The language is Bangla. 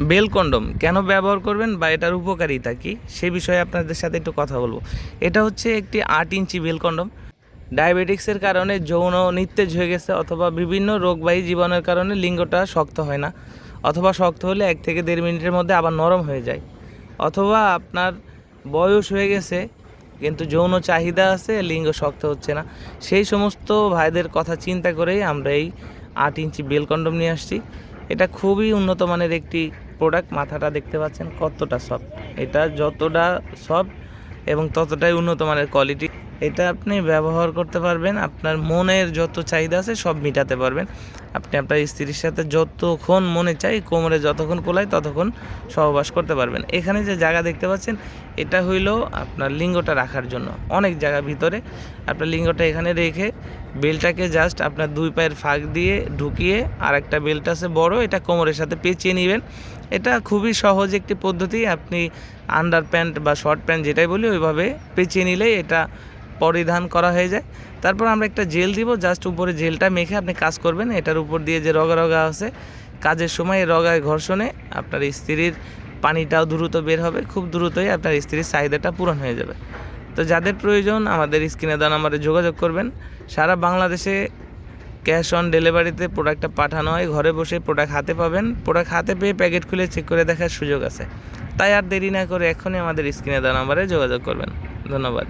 বেল কন্ডম কেন ব্যবহার করবেন বা এটার উপকারিতা কী সে বিষয়ে আপনাদের সাথে একটু কথা বলবো। এটা হচ্ছে একটি 8 ইঞ্চি বেল কন্ডম। ডায়াবেটিক্সের কারণে যৌন নিস্তেজ হয়ে গেছে অথবা বিভিন্ন রোগবাহী জীবাণুর কারণে লিঙ্গটা শক্ত হয় না, অথবা শক্ত হলে 1 থেকে 1.5 মিনিটের মধ্যে আবার নরম হয়ে যায়, অথবা আপনার বয়স হয়ে গেছে কিন্তু যৌন চাহিদা আছে, লিঙ্গ শক্ত হচ্ছে না। সেই সমস্ত ভাইদের কথা চিন্তা করেই আমরা এই 8 ইঞ্চি বেল কন্ডম নিয়ে আসছি। এটা খুবই উন্নত মানের একটি প্রোডাক্ট। মাথাটা দেখতে পাচ্ছেন কতটা সফট, এটা যতটা সফট এবং ততটাই উন্নত মানের কোয়ালিটি। এটা আপনি ব্যবহার করতে পারবেন, আপনার মনের যত চাহিদা আছে সব মেটাতে পারবেন। আপনি আপনার স্ত্রীর সাথে যতক্ষণ মনে চাই, কোমরে যতক্ষণ কোলায় ততক্ষণ সহবাস করতে পারবেন। এখানে যে জায়গা দেখতে পাচ্ছেন এটা হইলো আপনার লিঙ্গটা রাখার জন্য, অনেক জায়গা ভিতরে আপনার লিঙ্গটা এখানে রেখে বেলটাকে জাস্ট আপনার 2 পায়ের ফাঁক দিয়ে ঢুকিয়ে আর একটা বেল্ট আছে বড়, এটা কোমরের সাথে পেঁচিয়ে নেবেন। এটা খুবই সহজ একটি পদ্ধতি। আপনি আন্ডার প্যান্ট বা শর্ট প্যান্ট যেটাই বলি ওইভাবে পেঁচিয়ে নিলেই এটা পরিধান করা হয়ে যায়। তারপর আমরা একটা জেল দিব, জাস্ট উপরে জেলটা মেখে আপনি কাজ করবেন। এটার উপর দিয়ে যে রগা রগা আছে, কাজের সময় রগায় ঘর্ষণে আপনার স্ত্রীর পানিটাও দ্রুত বের হবে, খুব দ্রুতই আপনার স্ত্রীর চাহিদাটা পূরণ হয়ে যাবে। তো যাদের প্রয়োজন আমাদের স্ক্রিনে দেওয়া নাম্বারে যোগাযোগ করবেন। সারা বাংলাদেশে ক্যাশ অন ডেলিভারিতে প্রোডাক্টটা পাঠানো হয়, ঘরে বসে প্রোডাক্ট হাতে পাবেন। প্রোডাক্ট হাতে পেয়ে প্যাকেট খুলে চেক করে দেখার সুযোগ আছে। তাই আর দেরি না করে এখনই আমাদের স্ক্রিনে দেওয়া নাম্বারে যোগাযোগ করবেন। ধন্যবাদ।